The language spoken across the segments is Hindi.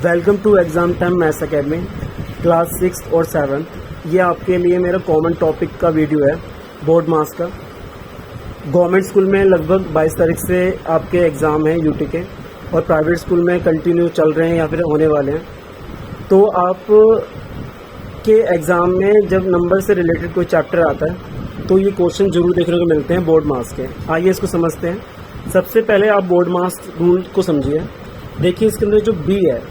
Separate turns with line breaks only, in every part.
Welcome to exam time maths academy class 6 और 7। ये आपके लिए मेरा कॉमन टॉपिक का वीडियो है बोर्ड मास का। गवर्नमेंट स्कूल में लगभग 22 तारीख से आपके एग्ज़ाम हैं यूटी के, और प्राइवेट स्कूल में कंटिन्यू चल रहे हैं या फिर होने वाले हैं। तो आप के एग्ज़ाम में जब नंबर से रिलेटेड कोई चैप्टर आता है तो ये क्वेश्चन जरूर देखने को मिलते हैं बोर्ड मास के। आइए इसको समझते हैं। सबसे पहले आप बोर्ड मास रूल को समझिए। देखिए इसके अंदर जो बी है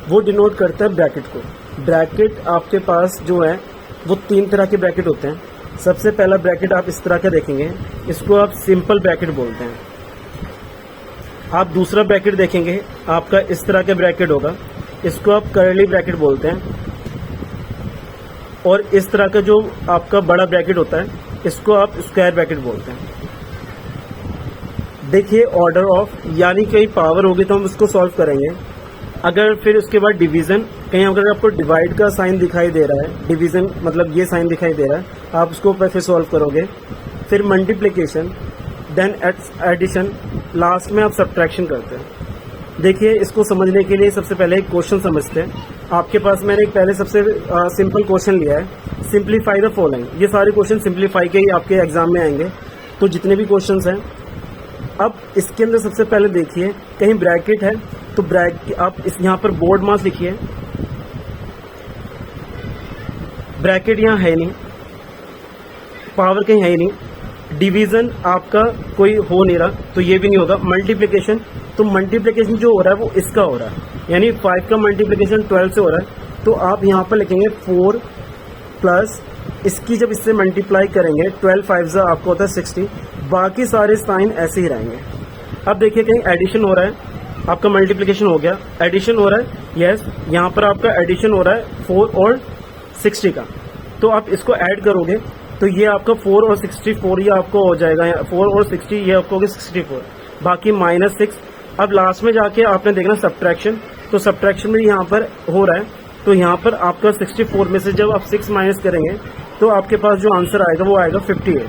वो डिनोट करता है ब्रैकेट को। ब्रैकेट आपके पास जो है वो 3 तरह के ब्रैकेट होते हैं। सबसे पहला ब्रैकेट आप इस तरह का देखेंगे, इसको आप सिंपल ब्रैकेट बोलते हैं। आप दूसरा ब्रैकेट देखेंगे आपका इस तरह का ब्रैकेट होगा, इसको आप कर्ली ब्रैकेट बोलते हैं। और इस तरह का जो आपका बड़ा ब्रैकेट होता है इसको आप स्क्वायर ब्रैकेट बोलते हैं। देखिए ऑर्डर ऑफ, यानी कहीं पावर होगी तो हम उसको सॉल्व करेंगे। अगर फिर उसके बाद डिवीजन, कहीं अगर आपको डिवाइड का साइन दिखाई दे रहा है, डिवीजन मतलब ये साइन दिखाई दे रहा है, आप उसको फिर सॉल्व करोगे। फिर मल्टीप्लिकेशन, देन एडिशन, लास्ट में आप सब्ट्रैक्शन करते हैं। देखिए इसको समझने के लिए सबसे पहले एक क्वेश्चन समझते हैं। आपके पास मैंने एक पहले सबसे सिंपल क्वेश्चन लिया है, सिंप्लीफाई द फॉलोइंग। ये सारे क्वेश्चन सिंप्लीफाई के ही आपके एग्जाम में आएंगे। तो जितने भी क्वेश्चंस हैं, अब इसके अंदर सबसे पहले देखिए कहीं ब्रैकेट है तो ब्रैकेट आप इस यहाँ पर बोर्ड मास लिखिए। ब्रैकेट यहाँ है नहीं, पावर कहीं है ही नहीं। डिवीजन आपका कोई हो नहीं रहा तो ये भी नहीं होगा। मल्टीप्लिकेशन, तो मल्टीप्लिकेशन जो हो रहा है वो इसका हो रहा है, यानी 5 का मल्टीप्लिकेशन 12 से हो रहा है। तो आप यहाँ पर लिखेंगे 4 प्लस इसकी जब इससे मल्टीप्लाई करेंगे 12 5 आपको होता है 60। बाकी सारे साइन ऐसे ही रहेंगे। अब देखिए कहीं एडिशन हो रहा है, आपका मल्टीप्लिकेशन हो गया, एडिशन हो रहा है। यस, यहाँ पर आपका एडिशन हो रहा है 4 और 60 का। तो आप इसको ऐड करोगे तो ये आपका 4 और 64 ये आपको हो जाएगा। 4 और 60 ये आपको होगा 64, बाकी -6। अब लास्ट में जाके आपने देखना सब्ट्रैक्शन, तो सब्ट्रैक्शन में यहाँ पर हो रहा है। तो यहाँ पर आपका 64 में से जब आप 6 माइनस करेंगे तो आपके पास जो आंसर आएगा वो आएगा 58।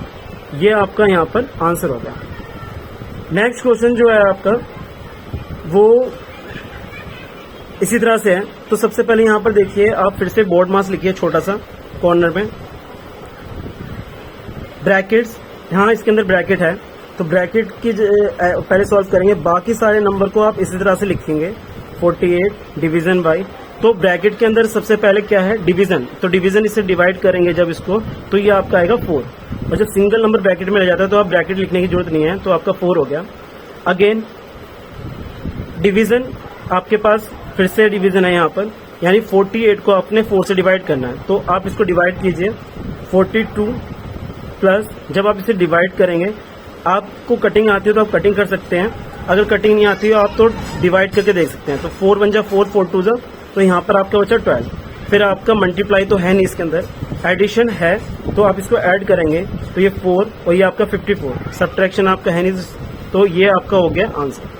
ये आपका यहाँ पर आंसर होगा। नेक्स्ट क्वेश्चन जो है आपका वो इसी तरह से है। तो सबसे पहले यहाँ पर देखिए आप फिर से बोर्ड मास लिखिए छोटा सा कॉर्नर में। ब्रैकेट्स, यहाँ इसके अंदर ब्रैकेट है तो ब्रैकेट की पहले सॉल्व करेंगे। बाकी सारे नंबर को आप इसी तरह से लिखेंगे 48 डिवीजन बाई। तो ब्रैकेट के अंदर सबसे पहले क्या है, डिवीजन। तो डिवीजन इससे डिवाइड करेंगे जब इसको तो ये आपका आएगा 4। और जब सिंगल नंबर ब्रैकेट में रह जाता है तो आप ब्रैकेट लिखने की जरूरत नहीं है, तो आपका 4 हो गया। अगेन डिवीजन, आपके पास फिर से डिवीजन है यहाँ पर, यानी 48 को आपने 4 से डिवाइड करना है। तो आप इसको डिवाइड कीजिए 42 प्लस, जब आप इसे डिवाइड करेंगे, आपको कटिंग आती है तो आप कटिंग कर सकते हैं। अगर कटिंग नहीं आती है आप तो डिवाइड करके देख सकते हैं। तो 4 1 जा 4, 4 2 जा, तो यहाँ पर आपका बचा 12। फिर आपका मल्टीप्लाई तो है नहीं इसके अंदर, एडिशन है तो आप इसको ऐड करेंगे तो ये 4 और ये आपका 54। सब्ट्रैक्शन आपका है नहीं, तो ये आपका हो गया आंसर।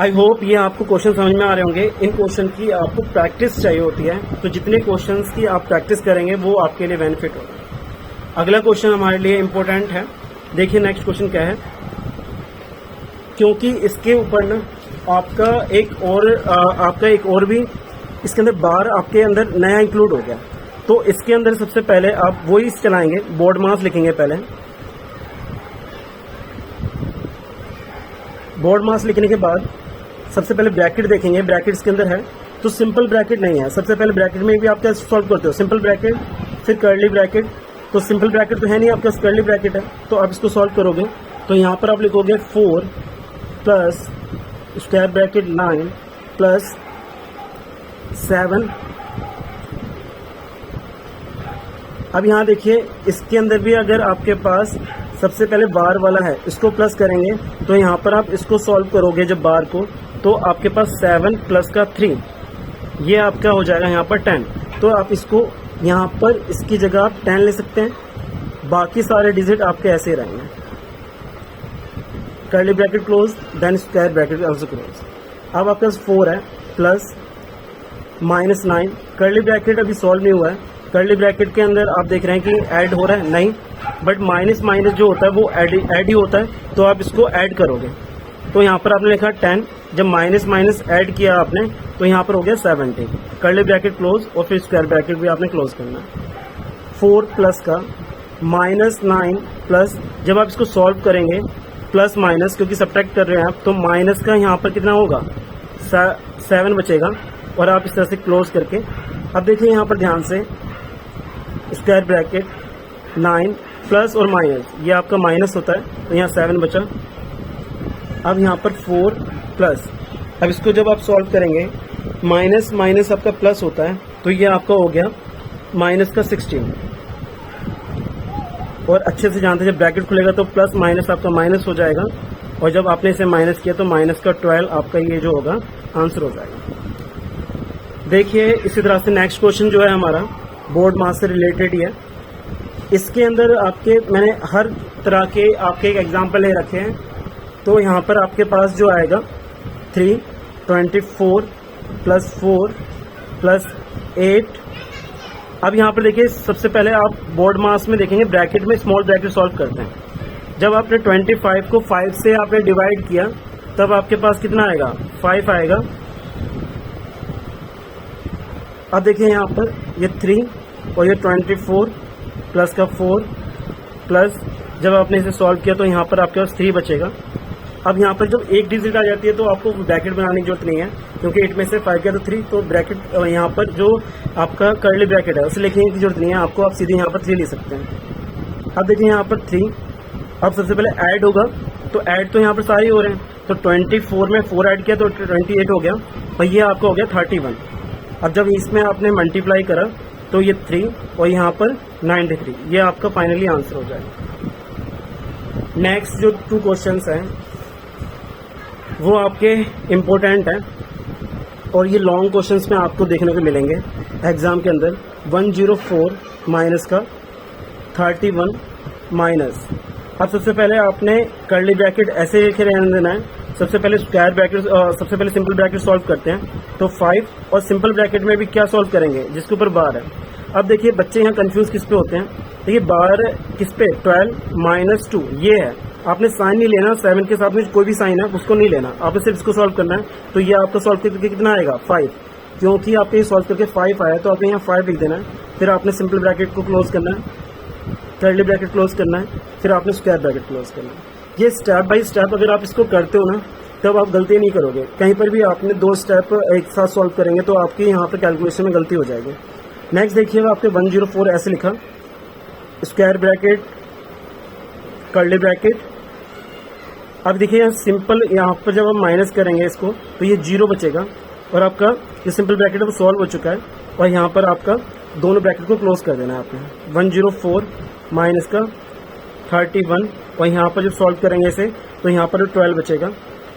आई होप ये आपको क्वेश्चन समझ में आ रहे होंगे। इन क्वेश्चन की आपको प्रैक्टिस चाहिए होती है, तो जितने क्वेश्चन की आप प्रैक्टिस करेंगे वो आपके लिए बेनिफिट होगा। अगला क्वेश्चन हमारे लिए इम्पोर्टेंट है। देखिए नेक्स्ट क्वेश्चन क्या है, क्योंकि इसके ऊपर ना आपका एक और भी इसके अंदर बार आपके अंदर नया इंक्लूड हो गया। तो इसके अंदर सबसे पहले आप वही चलाएंगे, बोर्ड मास लिखेंगे पहले। बोर्ड मास लिखने के बाद सबसे पहले ब्रैकेट देखेंगे, ब्रैकेट इसके अंदर है तो सिंपल ब्रैकेट नहीं है। सबसे पहले ब्रैकेट में भी आप क्या सॉल्व करते हो, सिंपल ब्रैकेट फिर कर्ली ब्रैकेट। तो सिंपल ब्रैकेट तो है नहीं, आपका कर्ली ब्रैकेट है, तो आप इसको सॉल्व करोगे तो यहाँ पर आप लिखोगे 4 प्लस स्क्वायर ब्रैकेट 9 प्लस 7। अब यहाँ देखिए इसके अंदर भी अगर आपके पास सबसे पहले बार वाला है, इसको प्लस करेंगे तो यहाँ पर आप इसको सॉल्व करोगे जब बार को, तो आपके पास 7 प्लस का 3, ये आपका हो जाएगा यहाँ पर 10। तो आप इसको यहाँ पर इसकी जगह आप 10 ले सकते हैं। बाकी सारे डिजिट आपके ऐसे ही रहेंगे। Curly bracket close, then square bracket also close. अब आपके पास 4 है प्लस -9। कर्ली ब्रैकेट अभी सॉल्व नहीं हुआ है। कर्ली ब्रैकेट के अंदर आप देख रहे हैं कि ऐड हो रहा है नहीं, बट माइनस माइनस जो होता है वो ऐड ही होता है, तो आप इसको ऐड करोगे तो यहाँ पर आपने लिखा 10, जब माइनस माइनस ऐड किया आपने तो यहाँ पर हो गया 70, कर्ली ब्रैकेट क्लोज और फिर स्क्वायर ब्रैकेट भी आपने क्लोज करना है। 4 प्लस का -9 प्लस, जब आप इसको सॉल्व करेंगे प्लस माइनस क्योंकि सब्ट्रैक्ट कर रहे हैं आप, तो माइनस का यहाँ पर कितना होगा 7 बचेगा और आप इस तरह से क्लोज करके, अब देखिए यहाँ पर ध्यान से स्क्वायर ब्रैकेट 9 प्लस और माइनस, ये आपका माइनस होता है तो यहाँ 7 बचा। अब यहाँ पर 4 प्लस, अब इसको जब आप सॉल्व करेंगे माइनस माइनस आपका प्लस होता है तो ये आपका हो गया माइनस का 16, और अच्छे से जानते हैं जब ब्रैकेट खुलेगा तो प्लस माइनस आपका माइनस हो जाएगा, और जब आपने इसे माइनस किया तो माइनस का 12 आपका ये जो होगा आंसर हो जाएगा। देखिए इसी तरह से नेक्स्ट क्वेश्चन जो है हमारा बोर्ड मास से रिलेटेड ही है। इसके अंदर आपके मैंने हर तरह के आपके एक एग्जाम्पल ले रखे हैं। तो यहाँ पर आपके पास जो आएगा 3, 24 प्लस 4 प्लस 8। अब यहाँ पर देखिए सबसे पहले आप बोर्ड मास में देखेंगे ब्रैकेट में स्मॉल ब्रैकेट सॉल्व करते हैं। जब आपने 25 को 5 से आपने डिवाइड किया तब आपके पास कितना आएगा 5 आएगा। अब देखिए यहाँ पर ये 3 और ये 24 प्लस का 4 प्लस, जब आपने इसे सॉल्व किया तो यहाँ पर आपके पास 3 बचेगा। अब यहाँ पर जब एक डिजिट आ जाती है तो आपको ब्रैकेट बनाने की जरूरत नहीं है क्योंकि 8 में से 5 गया तो 3, तो ब्रैकेट यहाँ पर जो आपका कर्ली ब्रैकेट है उसे लिखने की जरूरत नहीं है आपको, आप सीधे यहाँ पर 3 ले सकते हैं। अब देखिए यहाँ पर 3, अब सबसे पहले ऐड होगा तो ऐड तो यहाँ पर सारे हो रहे हैं, तो 24 में 4 ऐड किया तो 28 हो गया और ये आपका हो गया 31। अब जब इसमें आपने मल्टीप्लाई करा तो ये 3 और यहाँ पर 93, ये आपका फाइनली आंसर हो जाएगा। नेक्स्ट जो 2 क्वेश्चंस हैं वो आपके इम्पोर्टेंट हैं और ये लॉन्ग क्वेश्चंस में आपको देखने को मिलेंगे एग्जाम के अंदर। 104 माइनस का 31 माइनस, अब सबसे पहले आपने कर्ली ब्रैकेट ऐसे लिखे रहने देना है। सबसे पहले स्क्वायर ब्रैकेट सबसे पहले सिंपल ब्रैकेट सॉल्व करते हैं तो 5, और सिंपल ब्रैकेट में भी क्या सॉल्व करेंगे जिसके ऊपर बार है। अब देखिए बच्चे यहाँ कंफ्यूज किस पे होते हैं, देखिए बार किस पे 12 - 2 ये है, आपने साइन नहीं लेना, 7 के साथ में कोई भी साइन है उसको नहीं लेना, आपने सिर्फ इसको सॉल्व करना है। तो ये आपका सॉल्व करके कितना आएगा 5, क्योंकि आपने ये सॉल्व करके 5 आया तो आपने यहाँ 5 लिख देना है। फिर आपने सिंपल ब्रैकेट को क्लोज करना है, कर्ली ब्रैकेट क्लोज करना है, फिर आपने स्क्वायर ब्रैकेट क्लोज करना है। ये स्टेप बाय स्टेप अगर आप इसको करते हो ना तब आप गलती नहीं करोगे। कहीं पर भी आपने 2 स्टेप एक साथ सॉल्व करेंगे तो आपकी यहाँ पर कैलकुलेशन में गलती हो जाएगी। नेक्स्ट देखिएगा आपके 104 ऐसे लिखा, स्क्वायर ब्रैकेट कर्ली ब्रैकेट। अब देखिए यहाँ सिंपल, यहाँ पर जब हम माइनस करेंगे इसको तो ये 0 बचेगा और आपका ये सिंपल ब्रैकेट अब सॉल्व हो चुका है और यहाँ पर आपका दोनों ब्रैकेट को क्लोज कर देना है आपने। 104 माइनस का 31 और यहाँ पर जब सॉल्व करेंगे इसे तो यहाँ पर 12 बचेगा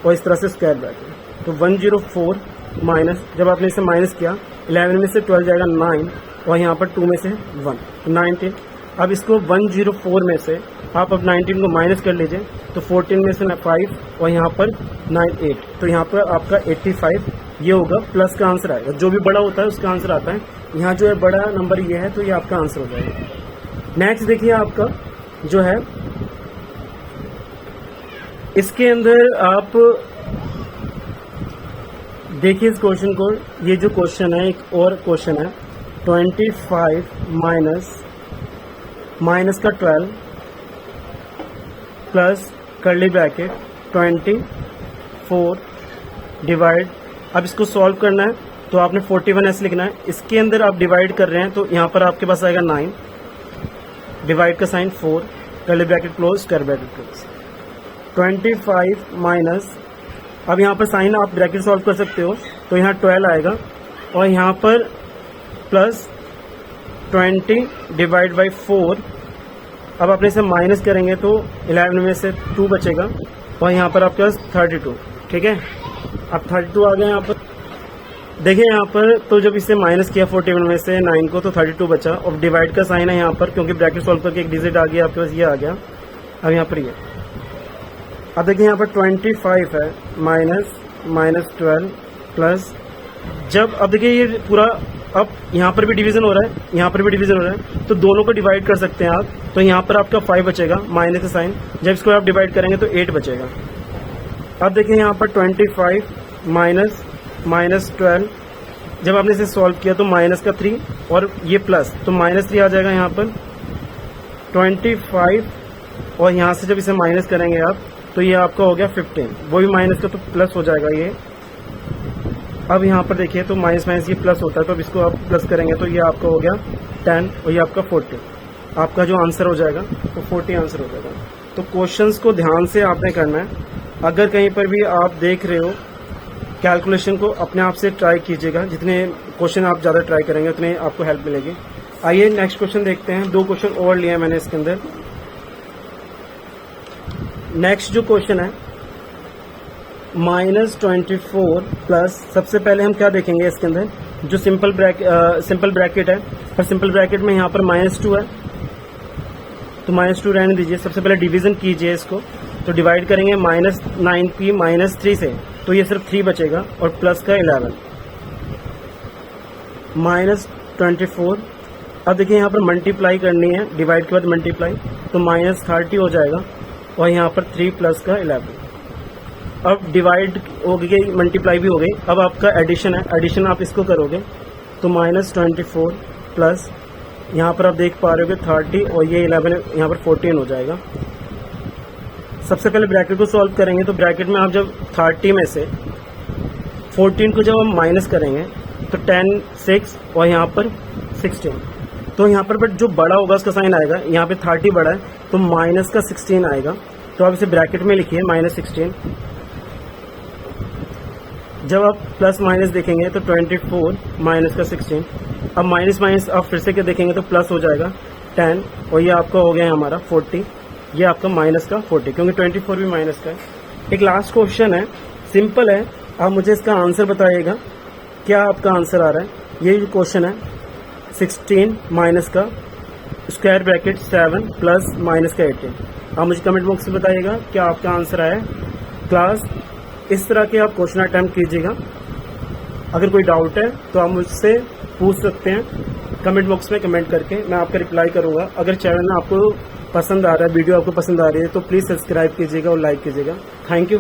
और इस तरह से स्क्वायर ब्रैकेट। तो 104 माइनस, जब आपने इसे माइनस किया 11 में से 12 जाएगा 9 और यहाँ पर 2 में से 1 19। अब इसको 104 में से आप अब 19 को माइनस कर लीजिए तो 14 में से 5 और यहाँ पर 8, तो यहाँ पर आपका 85 ये होगा, प्लस का आंसर आएगा। जो भी बड़ा होता है उसका आंसर आता है, यहाँ जो है बड़ा नंबर ये है तो ये आपका आंसर हो जाएगा। नेक्स्ट देखिए आपका जो है इसके अंदर आप देखिए इस क्वेश्चन को, ये जो क्वेश्चन है एक और क्वेश्चन है 25 माइनस का 12 प्लस कर्ली ब्रैकेट 24 डिवाइड। अब इसको सॉल्व करना है तो आपने 41 ऐसे लिखना है। इसके अंदर आप डिवाइड कर रहे हैं तो यहाँ पर आपके पास आएगा 9, डिवाइड का sign 4, curly bracket close, square bracket close. 25 minus, अब यहाँ पर साइन आप ब्रैकेट सॉल्व कर सकते हो तो यहाँ 12 आएगा और यहाँ पर प्लस 20 डिवाइड बाई 4। अब अपने से माइनस करेंगे तो 11 में से 2 बचेगा और यहाँ पर आपके पास 32, ठीक है। अब 32 आ गया यहाँ पर, देखिए यहाँ पर तो जब इसे माइनस किया 41 में से 9 को तो 32 बचा और डिवाइड का साइन है यहाँ पर, क्योंकि ब्रैकेट सॉल्व करके एक डिजिट आ गया आपके पास, ये आ गया। अब यहाँ पर ये, अब देखिए यहाँ पर 25 है माइनस 12 प्लस, जब अब देखिए ये पूरा, अब यहाँ पर भी डिवीजन हो रहा है, यहाँ पर भी डिवीजन हो रहा है तो दोनों को डिवाइड कर सकते हैं आप। तो यहाँ पर आपका 5 बचेगा माइनस का साइन, जब इसको आप डिवाइड करेंगे तो 8 बचेगा। अब देखिए यहाँ पर 25 माइनस -12, जब आपने इसे सॉल्व किया तो माइनस का 3 और ये प्लस, तो -3 आ जाएगा यहाँ पर 25, और यहाँ से जब इसे माइनस करेंगे आप तो ये आपका हो गया 15, वो भी माइनस का तो प्लस हो जाएगा ये। अब यहाँ पर देखिए तो माइनस माइनस ये प्लस होता है, तो अब इसको आप प्लस करेंगे तो ये आपका हो गया 10 और ये आपका 40। आपका जो आंसर हो जाएगा तो 40 आंसर हो जाएगा। तो क्वेश्चंस को ध्यान से आपने करना है। अगर कहीं पर भी आप देख रहे हो कैलकुलेशन को अपने आप से ट्राई कीजिएगा, जितने क्वेश्चन आप ज़्यादा ट्राई करेंगे उतने आपको हेल्प मिलेगी। आइए नेक्स्ट क्वेश्चन देखते हैं। 2 क्वेश्चन और लिए हैं मैंने इसके अंदर। नेक्स्ट जो क्वेश्चन है -24 प्लस, सबसे पहले हम क्या देखेंगे इसके अंदर, जो सिंपल ब्रैकेट है, पर सिंपल ब्रैकेट में यहाँ पर -2 है तो -2 रहने दीजिए। सबसे पहले डिवीजन कीजिए इसको, तो डिवाइड करेंगे -9p -3 से, तो ये सिर्फ 3 बचेगा और प्लस का 11 -24। अब देखिए यहाँ पर मल्टीप्लाई करनी है, डिवाइड के बाद मल्टीप्लाई, तो -30 हो जाएगा और यहाँ पर 3 प्लस का 11। अब डिवाइड हो गई, मल्टीप्लाई भी हो गई, अब आपका एडिशन है, एडिशन आप इसको करोगे तो -24 प्लस यहाँ पर आप देख पा रहे हो कि 30 और ये 11 यहाँ पर 14 हो जाएगा। सबसे पहले ब्रैकेट को सॉल्व करेंगे, तो ब्रैकेट में आप जब 30 में से 14 को जब हम माइनस करेंगे तो 10 6 और यहाँ पर 16, तो यहाँ पर बट जो बड़ा होगा उसका साइन आएगा, यहाँ पे 30 बड़ा है तो माइनस का 16 आएगा, तो आप इसे ब्रैकेट में लिखिए -16। जब आप प्लस माइनस देखेंगे तो 24 माइनस का 16, अब माइनस माइनस आप फिर से क्या देखेंगे तो प्लस हो जाएगा 10 और ये आपका हो गया हमारा 40, ये आपका माइनस का 40, क्योंकि 24 भी माइनस का है। एक लास्ट क्वेश्चन है, सिंपल है, आप मुझे इसका आंसर बताइएगा क्या आपका आंसर आ रहा है। ये जो क्वेश्चन है 16 माइनस का स्क्वायर ब्रैकेट 7 प्लस माइनस का 18, आप मुझे कमेंट बॉक्स में बताइएगा क्या आपका आंसर आया। क्लास इस तरह के आप क्वेश्चन अटैम्प्ट कीजिएगा। अगर कोई डाउट है तो आप मुझसे पूछ सकते हैं कमेंट बॉक्स में कमेंट करके, मैं आपका रिप्लाई करूंगा। अगर चैनल आपको पसंद आ रहा है, वीडियो आपको पसंद आ रही है तो प्लीज़ सब्सक्राइब कीजिएगा और लाइक कीजिएगा। Thank you.